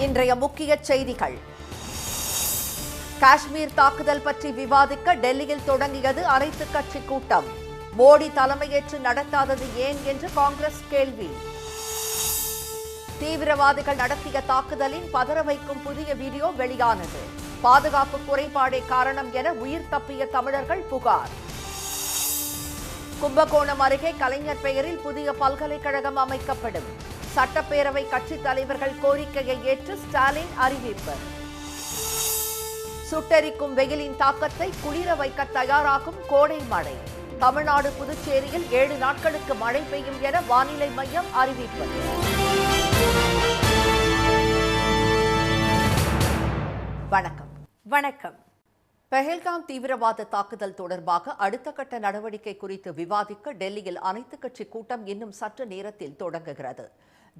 இன்றைய முக்கிய செய்திகள். காஷ்மீர் தாக்குதல் பற்றி விவாதிக்க டெல்லியில் தொடங்கியது அனைத்துக் கட்சி கூட்டம். மோடி தலைமையேற்று நடத்தாதது ஏன் என்று காங்கிரஸ் கேள்வி. தீவிரவாதிகள் நடத்திய தாக்குதலின் பதற வைக்கும் புதிய வீடியோ வெளியானது. பாதுகாப்பு குறைபாடே காரணம் என உயிர் தப்பிய தமிழர்கள் புகார். கும்பகோணம் அருகே கலைஞர் பெயரில் புதிய பல்கலைக்கழகம் அமைக்கப்படும். சட்டப்பேரவை கட்சித் தலைவர்கள் கோரிக்கையை ஏற்று ஸ்டாலின் அறிவிப்பு. சுட்டெரிக்கும் வெயிலின் தாக்கத்தை குளிர வைக்க தயாராகும் கோடை மழை. தமிழ்நாடு புதுச்சேரியில் 7 நாட்களுக்கு மழை பெய்யும் என வானிலை மையம் அறிவிப்பு. வணக்கம். பெஹல்காம் தீவிரவாத தாக்குதல் தொடர்பாக அடுத்த கட்ட நடவடிக்கை குறித்து விவாதிக்க டெல்லியில் அனைத்துக் கட்சி கூட்டம் இன்னும் சற்று நேரத்தில் தொடங்குகிறது.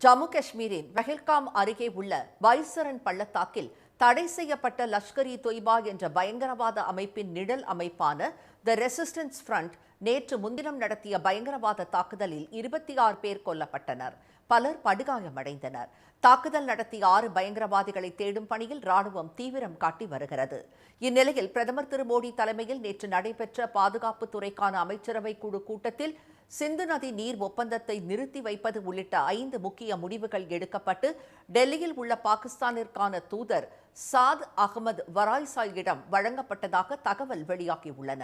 ஜம்மு காஷ்மீரின் பெஹல்காம் அருகே உள்ள பைசரன் பள்ளத்தாக்கில் தடை செய்யப்பட்ட லஷ்கர்-இ தொய்பா என்ற பயங்கரவாத அமைப்பின் நிழல் அமைப்பான தி ரெசிஸ்டன்ஸ் ஃப்ரண்ட் நேற்று முன்தினம் நடத்திய பயங்கரவாத தாக்குதலில் 26 பேர் கொல்லப்பட்டனர். பலர் படுகாயமடைந்தனர். தாக்குதல் நடத்திய 6 பயங்கரவாதிகளை தேடும் பணியில் ராணுவம் தீவிரம் காட்டி வருகிறது. இந்நிலையில் பிரதமர் திரு மோடி தலைமையில் நேற்று நடைபெற்ற பாதுகாப்புத்துறைக்கான அமைச்சரவை குழு கூட்டத்தில் சிந்து நதி நீர் ஒப்பந்தத்தை நிறுத்தி வைப்பது உள்ளிட்ட 5 முக்கிய முடிவுகள் எடுக்கப்பட்டு டெல்லியில் உள்ள பாகிஸ்தானிற்கான தூதர் சாத் அகமது வராய்சாயிடம் வழங்கப்பட்டதாக தகவல் வெளியாகியுள்ளன.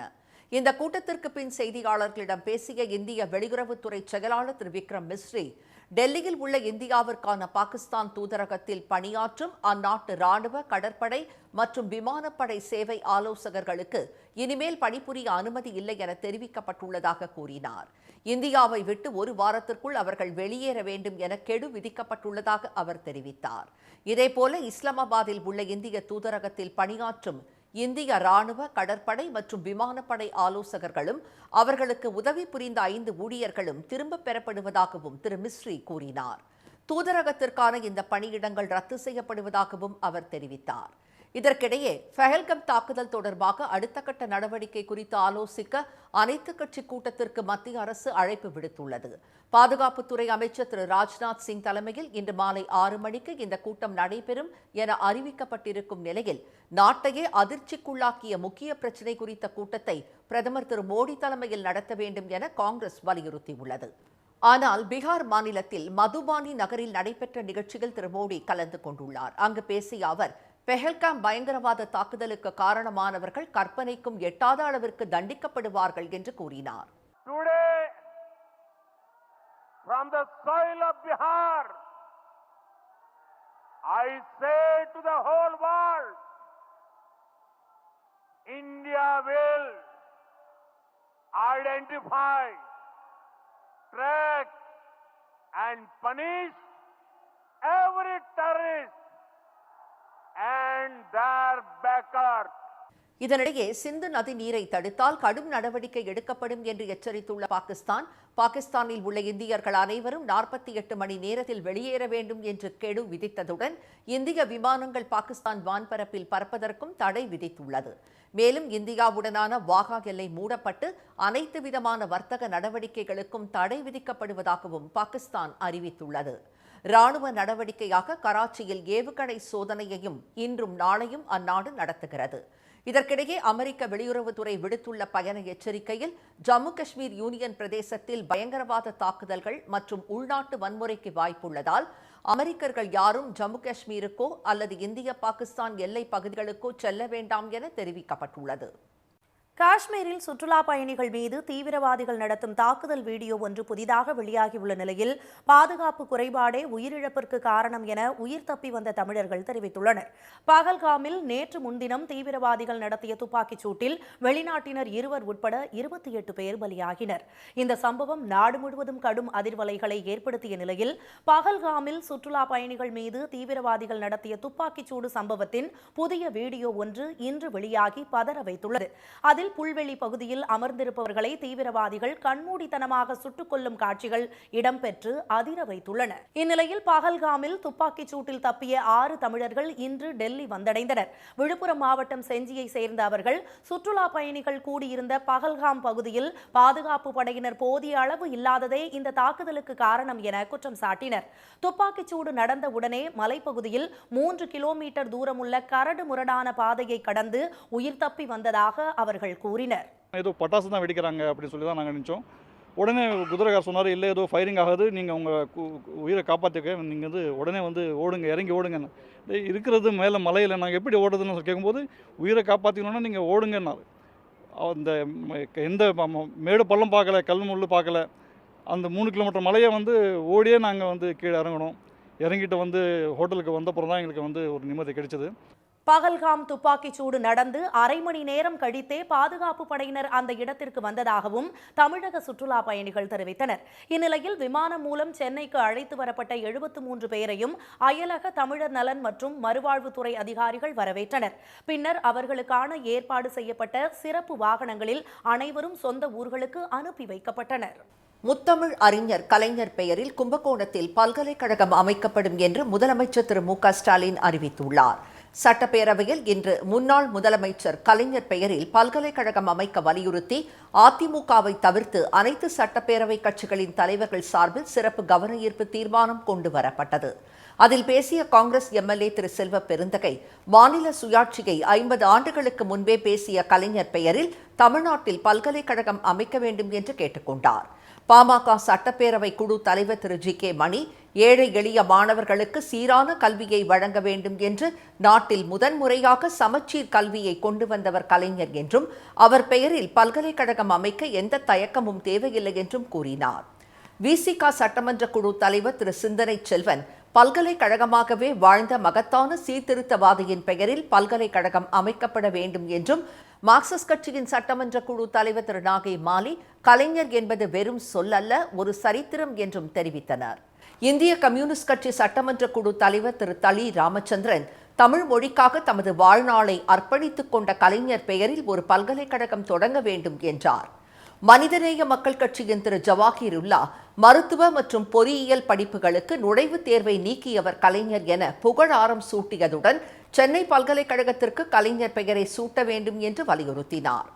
இந்த கூட்டத்திற்கு பின் செய்தியாளர்களிடம் பேசிய இந்திய வெளியுறவுத்துறை செயலாளர் திரு விக்ரம் மிஸ்ரி, டெல்லியில் உள்ள இந்தியாவிற்கான பாகிஸ்தான் தூதரகத்தில் பணியாற்றும் அந்நாட்டு ராணுவ, கடற்படை மற்றும் விமானப்படை சேவை ஆலோசகர்களுக்கு இனிமேல் பணிபுரிய அனுமதி இல்லை என தெரிவிக்கப்பட்டுள்ளதாக கூறினார். இந்தியாவை விட்டு 1 வாரத்திற்குள் அவர்கள் வெளியேற வேண்டும் என கெடு விதிக்கப்பட்டுள்ளதாக அவர் தெரிவித்தார். இதேபோல இஸ்லாமாபாத்தில் உள்ள இந்திய தூதரகத்தில் பணியாற்றும் இந்திய ராணுவ, கடற்படை மற்றும் விமானப்படை ஆலோசகர்களும் அவர்களுக்கு உதவி புரிந்த 5 ஊழியர்களும் திரும்பப் பெறப்படுவதாகவும் திரு மிஸ்ரி கூறினார். தூதரகத்திற்கான இந்த பணியிடங்கள் ரத்து செய்யப்படுவதாகவும் அவர் தெரிவித்தார். இதற்கிடையே பெஹல்காம் தாக்குதல் தொடர்பாக அடுத்த கட்ட நடவடிக்கை குறித்து ஆலோசிக்க அனைத்துக் கட்சி கூட்டத்திற்கு மத்திய அரசு அழைப்பு விடுத்துள்ளது. பாதுகாப்புத்துறை அமைச்சர் திரு ராஜ்நாத் சிங் தலைமையில் இன்று மாலை 6 மணிக்கு இந்த கூட்டம் நடைபெறும் என அறிவிக்கப்பட்டிருக்கும் நிலையில் நாட்டையே அதிர்ச்சிக்குள்ளாக்கிய முக்கிய பிரச்சினை குறித்த கூட்டத்தை பிரதமர் திரு மோடி தலைமையில் நடத்த வேண்டும் என காங்கிரஸ் வலியுறுத்தியுள்ளது. ஆனால் பீகார் மாநிலத்தில் மதுபானி நகரில் நடைபெற்ற நிகழ்ச்சியில் திரு மோடி கலந்து கொண்டுள்ளார். அங்கு பேசிய அவர், பெஹல்காம் பயங்கரவாத தாக்குதலுக்கு காரணமானவர்கள் கற்பனைக்கும் எட்டாத அளவிற்கு தண்டிக்கப்படுவார்கள் என்று கூறினார். From the soil of Bihar, I say to the whole world, India will identify, track and punish every terrorist and their backers. இதனிடையே சிந்து நதி நீரை தடுத்தால் கடும் நடவடிக்கை எடுக்கப்படும் என்று எச்சரித்துள்ள பாகிஸ்தானில் உள்ள இந்தியர்கள் அனைவரும் 48 மணி நேரத்தில் வெளியேற வேண்டும் என்று கெடு விதித்ததுடன் இந்திய விமானங்கள் பாகிஸ்தான் வான்பரப்பில் பறப்பதற்கும் தடை விதித்துள்ளது. மேலும் இந்தியாவுடனான வாகா எல்லை மூடப்பட்டு அனைத்து விதமான வர்த்தக நடவடிக்கைகளுக்கும் தடை விதிக்கப்படுவதாகவும் பாகிஸ்தான் அறிவித்துள்ளது. ராணுவ நடவடிக்கையாக கராச்சியில் ஏவுகணை சோதனையையும் இன்றும் நாளையும் அந்நாடு நடத்துகிறது. இதற்கிடையே அமெரிக்க வெளியுறவுத்துறை விடுத்துள்ள பயண எச்சரிக்கையில் ஜம்மு காஷ்மீர் யூனியன் பிரதேசத்தில் பயங்கரவாத தாக்குதல்கள் மற்றும் உள்நாட்டு வன்முறைக்கு வாய்ப்புள்ளதால் அமெரிக்கர்கள் யாரும் ஜம்மு காஷ்மீருக்கோ அல்லது இந்திய பாகிஸ்தான் எல்லை பகுதிகளுக்கோ செல்ல வேண்டாம் என தெரிவிக்கப்பட்டுள்ளது. காஷ்மீரில் சுற்றுலா பயணிகள் மீது தீவிரவாதிகள் நடத்தும் தாக்குதல் வீடியோ ஒன்று புதிதாக வெளியாகியுள்ள நிலையில் பாதுகாப்பு குறைபாடே உயிரிழப்பிற்கு காரணம் என உயிர் தப்பி வந்த தமிழர்கள் தெரிவித்துள்ளனர். பகல்காமில் நேற்று முன்தினம் தீவிரவாதிகள் நடத்திய துப்பாக்கிச் சூட்டில் வெளிநாட்டினர் 2 உட்பட 28 பேர் பலியாகினர். இந்த சம்பவம் நாடு முழுவதும் கடும் அதிர்வலைகளை ஏற்படுத்திய நிலையில் பகல்காமில் சுற்றுலா பயணிகள் மீது தீவிரவாதிகள் நடத்திய துப்பாக்கிச் சூடு சம்பவத்தின் புதிய வீடியோ ஒன்று இன்று வெளியாகி பதற வைத்துள்ளது. அதில் அதில் புல்வெளி பகுதியில் அமர்ந்திருப்பவர்களை தீவிரவாதிகள் கண்மூடித்தனமாக சுட்டுக் கொல்லும் காட்சிகள் இடம்பெற்று அதிர வைத்துள்ளன. இந்நிலையில் பகல்காமில் துப்பாக்கிச் சூட்டில் தப்பிய 6 தமிழர்கள் இன்று டெல்லி வந்தடைந்தனர். விழுப்புரம் மாவட்டம் செஞ்சியை சேர்ந்த அவர்கள் சுற்றுலா பயணிகள் கூடியிருந்த பகல்காம் பகுதியில் பாதுகாப்பு படையினர் போதிய அளவு இல்லாததே இந்த தாக்குதலுக்கு காரணம் என குற்றம் சாட்டினர். துப்பாக்கிச் சூடு நடந்த உடனே மலைப்பகுதியில் 3 கிலோமீட்டர் தூரமுள்ள கரடு முரடான பாதையை கடந்து உயிர் தப்பி வந்ததாக அவர்கள் கூறினர். ஏதோ பட்டாசு தான் வெடிக்கிறாங்க அப்படின்னு சொல்லி தான் நாங்கள் நினச்சோம். உடனே குதிரைக்கார் சொன்னார், இல்லை ஏதோ ஃபயரிங் ஆகுது, நீங்கள் உங்கள் உயிரை காப்பாற்றிக்க நீங்கள் உடனே ஓடுங்க, இறங்கி ஓடுங்க. இருக்கிறது மேலே மலையில் நாங்கள் எப்படி ஓடுறதுன்னு கேட்கும்போது, உயிரை காப்பாற்றிக்கணுன்னா நீங்கள் ஓடுங்கன்னாரு. அந்த எந்த மேடு பள்ளம் பார்க்கல, கல் முள் பார்க்கல. அந்த 3 கிலோமீட்டர் மலையை ஓடியே நாங்கள் கீழே இறங்கணும். இறங்கிட்டு ஹோட்டலுக்கு வந்தப்புறம் தான் எங்களுக்கு ஒரு நிம்மதி கிடைச்சது. பகல்காம் துப்பாக்கிச் சூடு நடந்து அரை மணி நேரம் கழித்தே பாதுகாப்பு படையினர் அந்த இடத்திற்கு வந்ததாகவும் தமிழக சுற்றுலா பயணிகள் தெரிவித்தனர். இந்நிலையில் விமானம் மூலம் சென்னைக்கு அழைத்து வரப்பட்ட 73 பேரையும் அயலக தமிழர் நலன் மற்றும் மறுவாழ்வுத்துறை அதிகாரிகள் வரவேற்றனர். பின்னர் அவர்களுக்கான ஏற்பாடு செய்யப்பட்ட சிறப்பு வாகனங்களில் அனைவரும் சொந்த ஊர்களுக்கு அனுப்பி வைக்கப்பட்டனர். முத்தமிழ் அறிஞர் கலைஞர் பெயரில் கும்பகோணத்தில் பல்கலைக்கழகம் அமைக்கப்படும் என்று முதலமைச்சர் திரு மு க ஸ்டாலின் அறிவித்துள்ளார். சட்டப்பேரவையில் இன்று முன்னாள் முதலமைச்சர் கலைஞர் பெயரில் பல்கலைக்கழகம் அமைக்க வலியுறுத்தி அதிமுகவை தவிர்த்து அனைத்து சட்டப்பேரவை கட்சிகளின் தலைவர்கள் சார்பில் சிறப்பு கவன ஈர்ப்பு தீர்மானம் கொண்டு வரப்பட்டது. அதில் பேசிய காங்கிரஸ் எம்எல்ஏ திரு செல்வ பெருந்தகை, மாநில சுயாட்சியை 50 ஆண்டுகளுக்கு முன்பே பேசிய கலைஞர் பெயரில் தமிழ்நாட்டில் பல்கலைக்கழகம் அமைக்க வேண்டும் என்று கேட்டுக்கொண்டார். பாமக சட்டப்பேரவை குழு தலைவர் திரு ஜி கே மணி, ஏழை எளிய மாணவர்களுக்கு சீரான கல்வியை வழங்க வேண்டும் என்று நாட்டில் முதன்முறையாக சமச்சீர் கல்வியை கொண்டு வந்தவர் கலைஞர் என்றும் அவர் பெயரில் பல்கலைக்கழகம் அமைக்க எந்த தயக்கமும் தேவையில்லை என்றும் கூறினார். விசிக சட்டமன்ற குழு தலைவர் திரு சிந்தனை செல்வன், பல்கலைக்கழகமாகவே வாழ்ந்த மகத்தான சீர்திருத்தவாதியின் பெயரில் பல்கலைக்கழகம் அமைக்கப்பட வேண்டும் என்றும், மார்க்சிஸ்ட் கட்சியின் சட்டமன்ற குழு தலைவர் திரு நாகை மாலி, கலைஞர் என்பது வெறும் சொல்லல்ல, ஒரு சரித்திரம் என்றும் தெரிவித்தனர். இந்திய கம்யூனிஸ்ட் கட்சி சட்டமன்ற குழு தலைவர் திரு தளி ராமச்சந்திரன், தமிழ் மொழிக்காக தமது வாழ்நாளை அர்ப்பணித்துக் கொண்ட கலைஞர் பெயரில் ஒரு பல்கலைக்கழகம் தொடங்க வேண்டும் என்றார். மனிதநேய மக்கள் கட்சியின் திரு ஜவாஹிருல்லா, மருத்துவ மற்றும் பொறியியல் படிப்புகளுக்கு நுழைவுத் தேர்வை நீக்கியவர் கலைஞர் என புகழாரம் சூட்டியதுடன் சென்னை பல்கலைக்கழகத்திற்கு கலைஞர் பெயரை சூட்ட வேண்டும் என்று வலியுறுத்தினார்.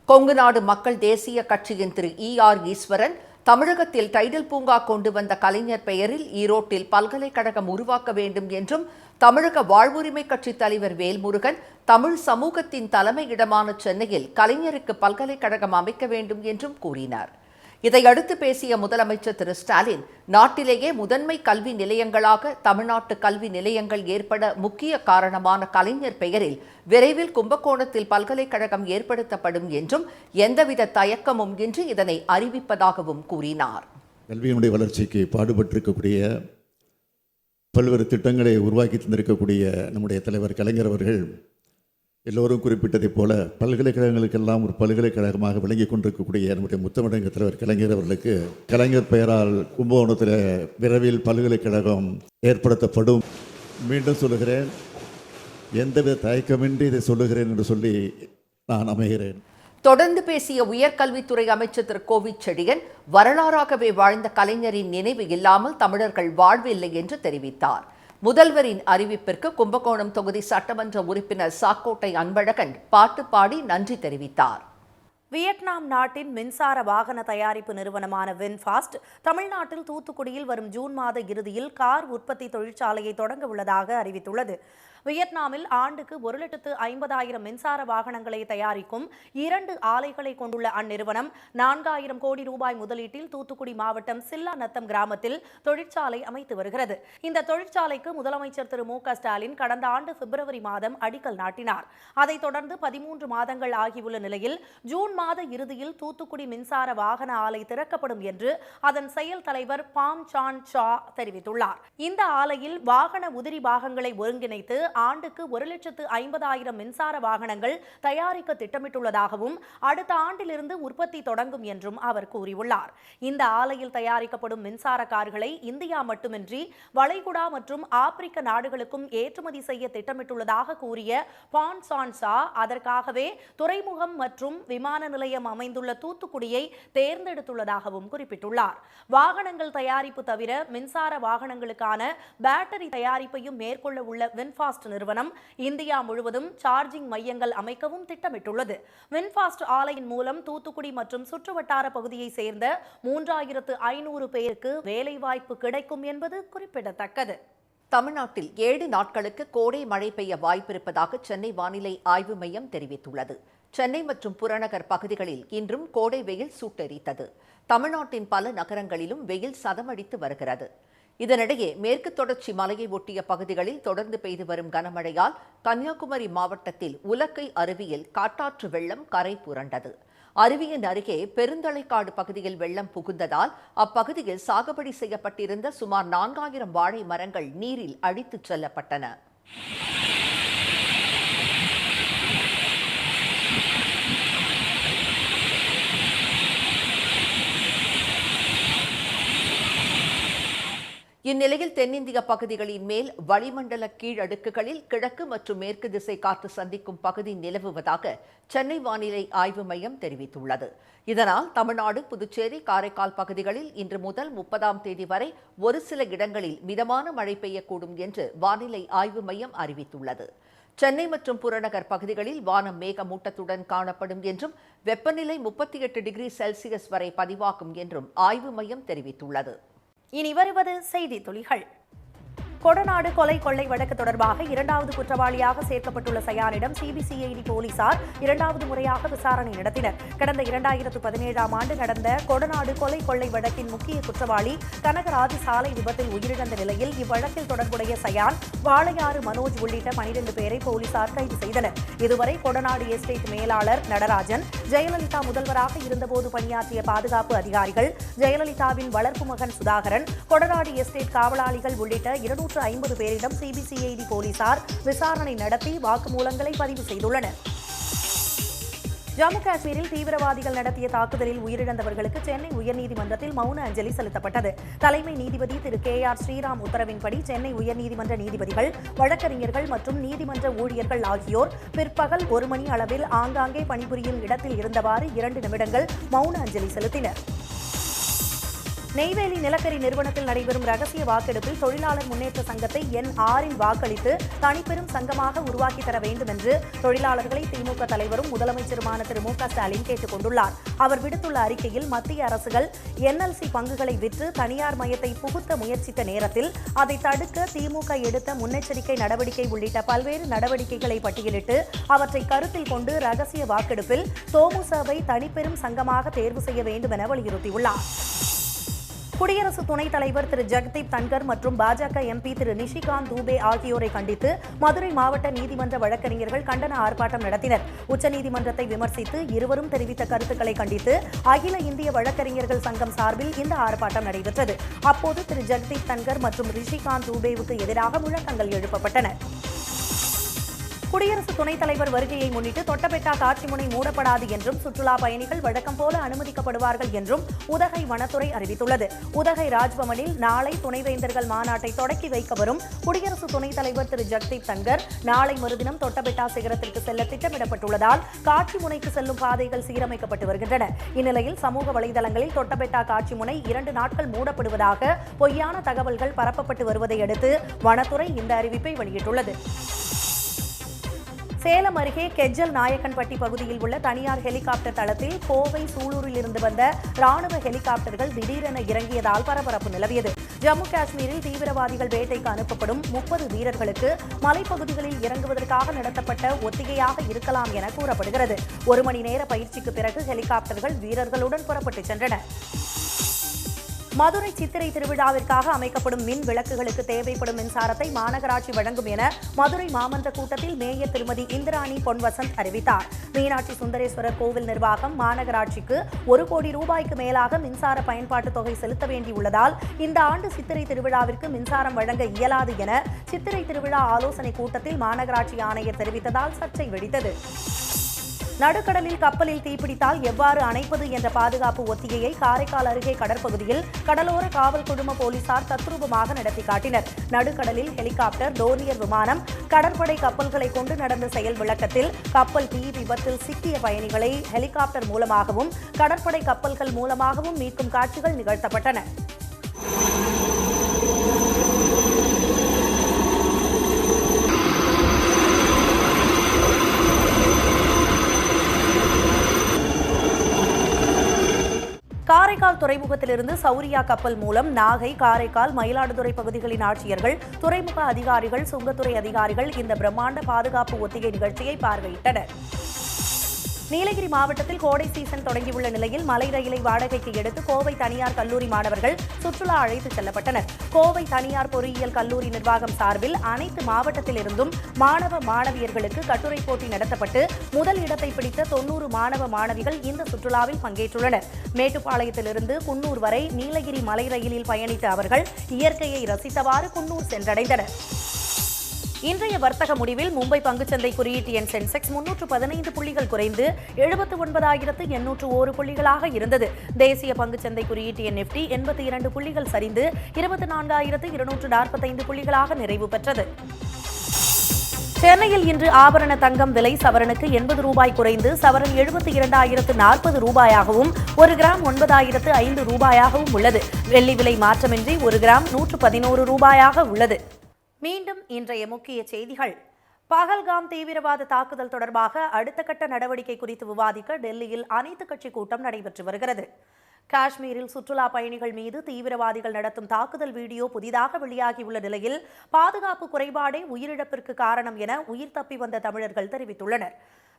கொங்குநாடு மக்கள் தேசிய கட்சியின் திரு ER ஈஸ்வரன், தமிழகத்தில் டைடல் பூங்கா கொண்டு வந்த கலைஞர் பெயரில் ஈரோட்டில் பல்கலைக்கழகம் உருவாக்க வேண்டும் என்றும், தமிழக வாழ்வுரிமை கட்சி தலைவர் வேல்முருகன், தமிழ் சமூகத்தின் தலைமையிடமான சென்னையில் கலைஞருக்கு பல்கலைக்கழகம் அமைக்க வேண்டும் என்றும் கூறினார். இதையடுத்து பேசிய முதலமைச்சர் திரு ஸ்டாலின், நாட்டிலேயே முதன்மை கல்வி நிலையங்களாக தமிழ்நாட்டு கல்வி நிலையங்கள் ஏற்பட முக்கிய காரணமான கலைஞர் பெயரில் விரைவில் கும்பகோணத்தில் பல்கலைக்கழகம் ஏற்படுத்தப்படும் என்றும் எந்தவித தயக்கமும் இன்றி இதனை அறிவிப்பதாகவும் கூறினார். கல்வியினுடைய வளர்ச்சிக்கு பாடுபட்டிருக்கக்கூடிய பல்வேறு திட்டங்களை உருவாக்கி தந்திருக்கக்கூடிய நம்முடைய தலைவர் கலைஞர் அவர்கள் எல்லோரும் குறிப்பிட்டதைப் போல பல்கலைக்கழகங்களுக்கெல்லாம் ஒரு பல்கலைக்கழகமாக விளங்கி கொண்டிருக்கக்கூடிய நம்முடைய முத்தமிழங்க தலைவர் கலைஞர் அவர்களுக்கு கலைஞர் பெயரால் கும்பகோணத்தில் விரைவில் பல்கலைக்கழகம் ஏற்படுத்தப்படும். மீண்டும் சொல்லுகிறேன், எந்தவித தயக்கமின்றி இதை சொல்லுகிறேன் என்று சொல்லி நான் அமைகிறேன். தொடர்ந்து பேசிய உயர்கல்வித்துறை அமைச்சர் திரு கோவிச்செழியன், வரலாறாகவே வாழ்ந்த கலைஞரின் நினைவு இல்லாமல் தமிழர்கள் வாழ்வில்லை என்று தெரிவித்தார். முதல்வரின் அறிவிப்பிற்கு கும்பகோணம் தொகுதி சட்டமன்ற உறுப்பினர் சாக்கோட்டை அன்பழகன் பாட்டு பாடி நன்றி தெரிவித்தார். வியட்நாம் நாட்டின் மின்சார வாகன தயாரிப்பு நிறுவனமான வின்ஃபாஸ்ட் தமிழ்நாட்டில் தூத்துக்குடியில் வரும் ஜூன் மாத இறுதியில் கார் உற்பத்தி தொழிற்சாலையை தொடங்க உள்ளதாக அறிவித்துள்ளது. வியட்நாமில் ஆண்டுக்கு 1,50,000 மின்சார வாகனங்களை தயாரிக்கும் 2 ஆலைகளை கொண்டுள்ள அந்நிறுவனம் 4,000 கோடி ரூபாய் முதலீட்டில் தூத்துக்குடி மாவட்டம் சில்லாநத்தம் கிராமத்தில் தொழிற்சாலை அமைத்து வருகிறது. இந்த தொழிற்சாலைக்கு முதலமைச்சர் திரு மு க ஸ்டாலின் கடந்த ஆண்டு பிப்ரவரி மாதம் அடிக்கல் நாட்டினார். அதைத் தொடர்ந்து 13 மாதங்கள் ஆகியுள்ள நிலையில் ஜூன் மாத இறுதியில் தூத்துக்குடி மின்சார வாகன ஆலை திறக்கப்படும் என்று அதன் செயல் தலைவர் பாம் சான் சா தெரிவித்துள்ளார். இந்த ஆலையில் வாகன உதிரி பாகங்களை ஒருங்கிணைத்து ஆண்டுக்கு 1,50,000 மின்சார வாகனங்கள் தயாரிக்க திட்டமிட்டுள்ளதாகவும் அடுத்த ஆண்டிலிருந்து உற்பத்தி தொடங்கும் என்றும் அவர் கூறியுள்ளார். இந்த ஆலையில் தயாரிக்கப்படும் மின்சார கார்களை இந்தியா மட்டுமின்றி வளைகுடா மற்றும் ஆப்பிரிக்க நாடுகளுக்கும் ஏற்றுமதி செய்ய திட்டமிட்டுள்ளதாக கூறிய பான்சான்சா அதற்காகவே துறைமுகம் மற்றும் விமான நிலையம் அமைந்துள்ள தூத்துக்குடியை தேர்ந்தெடுத்துள்ளதாகவும் குறிப்பிட்டுள்ளார். வாகனங்கள் தயாரிப்பு தவிர மின்சார வாகனங்களுக்கான பேட்டரி தயாரிப்பையும் மேற்கொள்ள உள்ள வின்ஃபாஸ்ட் நிறுவனம் இந்தியா முழுவதும் சார்ஜிங் மையங்கள் அமைக்கவும் திட்டமிட்டுள்ளது. வின்ஃபாஸ்ட் ஆலையின் மூலம் தூத்துக்குடி மற்றும் சுற்றுவட்டார பகுதியை சேர்ந்த 3,500 பேருக்கு வேலைவாய்ப்பு கிடைக்கும் என்பது குறிப்பிடத்தக்கது. தமிழ்நாட்டில் 7 நாட்களுக்கு கோடை மழை பெய்ய வாய்ப்பிருப்பதாக சென்னை வானிலை ஆய்வு மையம் தெரிவித்துள்ளது. சென்னை மற்றும் புறநகர் பகுதிகளில் இன்றும் கோடை வெயில் சுட்டெரித்தது. தமிழ்நாட்டின் பல நகரங்களிலும் வெயில் சதமடித்து வருகிறது. இதனிடையே மேற்கு தொடர்ச்சி மலையை ஒட்டிய பகுதிகளில் தொடர்ந்து பெய்து வரும் கனமழையால் கன்னியாகுமரி மாவட்டத்தில் உலக்கை அருவியில் காட்டாற்று வெள்ளம் கரை புரண்டது. அருவியின் அருகே பெருந்தலைக்காடு பகுதியில் வெள்ளம் புகுந்ததால் அப்பகுதியில் சாகுபடி செய்யப்பட்டிருந்த சுமார் 4,000 வாழை மரங்கள் நீரில் அடித்துச் செல்லப்பட்டன. இந்நிலையில் தென்னிந்திய பகுதிகளின் மேல் வளிமண்டல கீழடுக்குகளில் கிழக்கு மற்றும் மேற்கு திசை காற்று சந்திக்கும் பகுதி நிலவுவதாக சென்னை வானிலை ஆய்வு மையம் தெரிவித்துள்ளது. இதனால் தமிழ்நாடு, புதுச்சேரி, காரைக்கால் பகுதிகளில் இன்று முதல் 30ஆம் தேதி வரை ஒரு சில இடங்களில் மிதமான மழை பெய்யக்கூடும் என்று வானிலை ஆய்வு மையம் அறிவித்துள்ளது. சென்னை மற்றும் புறநகர் பகுதிகளில் வானம் மேகமூட்டத்துடன் காணப்படும் என்றும் வெப்பநிலை 38 டிகிரி செல்சியஸ் வரை பதிவாகும் என்றும் ஆய்வு மையம் தெரிவித்துள்ளது. இனி வருவது செய்தி துளிகள். கொடநாடு கொலை கொள்ளை வழக்கு தொடர்பாக 2வது குற்றவாளியாக சேர்க்கப்பட்டுள்ள சயானிடம் சிபிசிஐடி போலீசார் 2வது முறையாக விசாரணை நடத்தினர். கடந்த 2017ஆம் ஆண்டு நடந்த கொடநாடு கொலை கொள்ளை வழக்கின் முக்கிய குற்றவாளி கனகராஜ் சாலை விபத்தில் உயிரிழந்த நிலையில் இவ்வழக்கில் தொடர்புடைய சயான், வாளையாறு மனோஜ் உள்ளிட்ட 12 பேரை போலீசார் கைது செய்தனர். இதுவரை கொடநாடு எஸ்டேட் மேலாளர் நடராஜன், ஜெயலலிதா முதல்வராக இருந்தபோது பணியாற்றிய பாதுகாப்பு அதிகாரிகள், ஜெயலலிதாவின் வளர்ப்பு மகன் சுதாகரன், கொடநாடு எஸ்டேட் காவலாளிகள் உள்ளிட்ட 250 பேரிடம் சிபிசிஐடி போலீசார் விசாரணை நடத்தி வாக்குமூலங்களை பதிவு செய்துள்ளனர். ஜம்மு காஷ்மீரில் தீவிரவாதிகள் நடத்திய தாக்குதலில் உயிரிழந்தவர்களுக்கு சென்னை உயர்நீதிமன்றத்தில் மௌன அஞ்சலி செலுத்தப்பட்டது. தலைமை நீதிபதி திரு KR ஸ்ரீராம் உத்தரவின்படி சென்னை உயர்நீதிமன்ற நீதிபதிகள், வழக்கறிஞர்கள் மற்றும் நீதிமன்ற ஊழியர்கள் ஆகியோர் பிற்பகல் 1 மணி அளவில் ஆங்காங்கே பணிபுரியும் இடத்தில் இருந்தவாறு 2 நிமிடங்கள் மௌன அஞ்சலி செலுத்தினர். நெய்வேலி நிலக்கரி நிறுவனத்தில் நடைபெறும் ரகசிய வாக்கெடுப்பில் தொழிலாளர் முன்னேற்ற சங்கத்தை எண் 6 வாக்களித்து தனிப்பெரும் சங்கமாக உருவாக்கி தர வேண்டும் என்று தொழிலாளர்களை திமுக தலைவரும் முதலமைச்சருமான திரு மு க ஸ்டாலின் கேட்டுக் கொண்டுள்ளார். அவர் விடுத்துள்ள அறிக்கையில் மத்திய அரசுகள் NLC பங்குகளை விற்று தனியார் மயத்தை புகுத்த முயற்சித்த நேரத்தில் அதை தடுக்க திமுக எடுத்த முன்னெச்சரிக்கை நடவடிக்கை உள்ளிட்ட பல்வேறு நடவடிக்கைகளை பட்டியலிட்டு அவற்றை கருத்தில் கொண்டு ரகசிய வாக்கெடுப்பில் தோமுசவை தனிப்பெரும் சங்கமாக தேர்வு செய்ய வேண்டும் என வலியுறுத்தியுள்ளார். குடியரசு துணைத் தலைவர் திரு ஜெகதீப் தன்கர் மற்றும் பாஜக MP திரு நிஷிகாந்த் தூபே ஆகியோரை கண்டித்து மதுரை மாவட்ட நீதிமன்ற வழக்கறிஞர்கள் கண்டன ஆர்ப்பாட்டம் நடத்தினர். உச்சநீதிமன்றத்தை விமர்சித்து இருவரும் தெரிவித்த கருத்துக்களை கண்டித்து அகில இந்திய வழக்கறிஞர்கள் சங்கம் சார்பில் இந்த ஆர்ப்பாட்டம் நடைபெற்றது. அப்போது திரு ஜெகதீப் தன்கர் மற்றும் ரிஷிகாந்த் தூபேவுக்கு எதிராக முழக்கங்கள் எழுப்பப்பட்டன. குடியரசு துணைத் தலைவர் வருகையை முன்னிட்டு தொட்டபெட்டா காட்சிமுனை மூடப்படாது என்றும் சுற்றுலா பயணிகள் வழக்கம் போல அனுமதிக்கப்படுவார்கள் என்றும் உதகை வனத்துறை அறிவித்துள்ளது. உதகை ராஜ்பவனில் நாளை துணைவேந்தர்கள் மாநாட்டை தொடக்கி வைக்க வரும் குடியரசு துணைத் தலைவர் திரு ஜெகதீப் தன்கர் நாளை மறுதினம் தொட்டபெட்டா சிகரத்திற்கு செல்ல திட்டமிடப்பட்டுள்ளதால் காட்சிமுனைக்கு செல்லும் பாதைகள் சீரமைக்கப்பட்டு வருகின்றன. இந்நிலையில் சமூக வலைதளங்களில் தொட்டபெட்டா காட்சிமுனை 2 நாட்கள் மூடப்படுவதாக பொய்யான தகவல்கள் பரப்பப்பட்டு வருவதை அடுத்து வனத்துறை இந்த அறிவிப்பை வெளியிட்டுள்ளது. சேலம் அருகே கெஜ்ஜல் நாயக்கன்பட்டி பகுதியில் உள்ள தனியார் ஹெலிகாப்டர் தளத்தில் கோவை, சூலூரில் இருந்து வந்த ராணுவ ஹெலிகாப்டர்கள் திடீரென இறங்கியதால் பரபரப்பு நிலவியது. ஜம்மு காஷ்மீரில் தீவிரவாதிகள் வேட்டைக்கு அனுப்பப்படும் 30 வீரர்களுக்கு மலைப்பகுதிகளில் இறங்குவதற்காக நடத்தப்பட்ட ஒத்திகையாக இருக்கலாம் என கூறப்படுகிறது. 1 மணி நேர பயிற்சிக்கு பிறகு ஹெலிகாப்டர்கள் வீரர்களுடன் புறப்பட்டுச் சென்றன. மதுரை சித்திரை திருவிழாவிற்காக அமைக்கப்படும் மின் விளக்குகளுக்கு தேவைப்படும் மின்சாரத்தை மாநகராட்சி வழங்கும் என மதுரை மாமன்ற கூட்டத்தில் மேயர் திருமதி இந்திராணி பொன்வசந்த் அறிவித்தார். மீனாட்சி சுந்தரேஸ்வரர் கோவில் நிர்வாகம் மாநகராட்சிக்கு 1 கோடி ரூபாய்க்கு மேலாக மின்சார பயன்பாட்டு தொகை செலுத்த வேண்டியுள்ளதால் இந்த ஆண்டு சித்திரை திருவிழாவிற்கு மின்சாரம் வழங்க இயலாது என சித்திரை திருவிழா ஆலோசனை கூட்டத்தில் மாநகராட்சி ஆணையர் தெரிவித்ததால் சர்ச்சை வெடித்தது. நடுக்கடலில் கப்பலில் தீப்பிடித்தால் எவ்வாறு அணைப்பது என்ற பாதுகாப்பு ஒத்திகையை காரைக்கால் அருகே கடற்பகுதியில் கடலோர காவல் குழும போலீசார் தத்ரூபமாக நடத்தி காட்டினர். நடுக்கடலில் ஹெலிகாப்டர், டோனியர் விமானம், கடற்படை கப்பல்களை கொண்டு நடந்த செயல் விளக்கத்தில் கப்பல் தீ விபத்தில் சிக்கிய பயணிகளை ஹெலிகாப்டர் மூலமாகவும் கடற்படை கப்பல்கள் மூலமாகவும் மீட்கும் காட்சிகள் நிகழ்த்தப்பட்டன. காரைக்கால் துறைமுகத்திலிருந்து சௌரியா கப்பல் மூலம் நாகை, காரைக்கால், மயிலாடுதுறை பகுதிகளின் ஆட்சியர்கள், துறைமுக அதிகாரிகள், சுங்கத்துறை அதிகாரிகள் இந்த பிரம்மாண்ட பாதுகாப்பு ஒத்திகை நிகழ்ச்சியை பார்வையிட்டனர். நீலகிரி மாவட்டத்தில் கோடை சீசன் தொடங்கியுள்ள நிலையில் மலை ரயிலை வாடகைக்கு எடுத்து கோவை தனியார் கல்லூரி மாணவர்கள் சுற்றுலா அழைத்துச் செல்லப்பட்டனர். கோவை தனியார் பொறியியல் கல்லூரி நிர்வாகம் சார்பில் அனைத்து மாவட்டத்திலிருந்தும் மாணவ மாணவியர்களுக்கு கட்டுரை போட்டி நடத்தப்பட்டு முதல் இடத்தை பிடித்த 90 மாணவ மாணவிகள் இந்த சுற்றுலாவில் பங்கேற்றுள்ளனர். மேட்டுப்பாளையத்திலிருந்து குன்னூர் வரை நீலகிரி மலை ரயிலில் பயணித்த அவர்கள் இயற்கையை ரசித்தவாறு குன்னூர் சென்றடைந்தனர். இன்றைய வர்த்தக முடிவில் மும்பை பங்குச்சந்தை குறியீட்டு எண் சென்செக்ஸ் 315 புள்ளிகள் குறைந்து 79,801 புள்ளிகளாக இருந்தது. தேசிய பங்குச்சந்தை குறியீட்டு எண் நிப்டி 82 புள்ளிகள் சரிந்து 24,245 புள்ளிகளாக நிறைவு பெற்றது. சென்னையில் இன்று ஆபரண தங்கம் விலை சவரனுக்கு 80 ரூபாய் குறைந்து சவரன் 72,040 ரூபாயாகவும் 1 கிராம் 9,005 ரூபாயாகவும் உள்ளது. வெள்ளி விலை மாற்றமின்றி 1 கிராம் 111 ரூபாயாக உள்ளது. மீண்டும் இன்றைய முக்கிய செய்திகள். பஹல்காம் தீவிரவாத தாக்குதல் தொடர்பாக அடுத்த கட்ட நடவடிக்கை குறித்து விவாதிக்க டெல்லியில் அனைத்துக் கட்சி கூட்டம் நடைபெற்று வருகிறது. காஷ்மீரில் சுற்றுலா பயணிகள் மீது தீவிரவாதிகள் நடத்தும் தாக்குதல் வீடியோ புதிதாக வெளியாகியுள்ள நிலையில் பாதுகாப்பு குறைபாடே உயிரிழப்பிற்கு காரணம் என உயிர் தப்பி வந்த தமிழர்கள் தெரிவித்துள்ளனர்.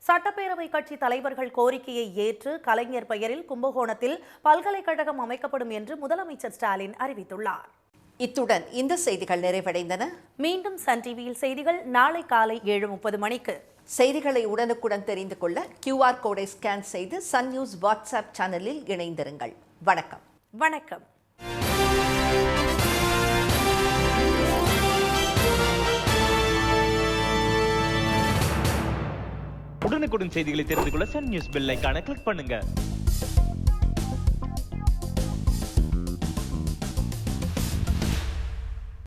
சட்டப்பேரவை கட்சி தலைவர்கள் கோரிக்கையை ஏற்று கலைஞர் பெயரில் கும்பகோணத்தில் பல்கலைக்கழகம் அமைக்கப்படும் என்று முதலமைச்சர் ஸ்டாலின் அறிவித்துள்ளார். இத்துடன் இந்த செய்திகள் நிறைவடைந்தன. மீண்டும் சன் டிவியில் செய்திகள் நாளை காலை 7:30 மணிக்கு. செய்திகளை உடனுக்குடன் தெரிந்து கொள்ள QR கோடை ஸ்கேன் செய்து சன் நியூஸ் வாட்ஸ்அப் சேனலில் இணைந்திருங்கள். வணக்கம். வணக்கம். உடனுக்குடன் செய்திகளை தெரிந்து கொள்ள சன் நியூஸ் பெல் ஐகானை கிளிக் பண்ணுங்க.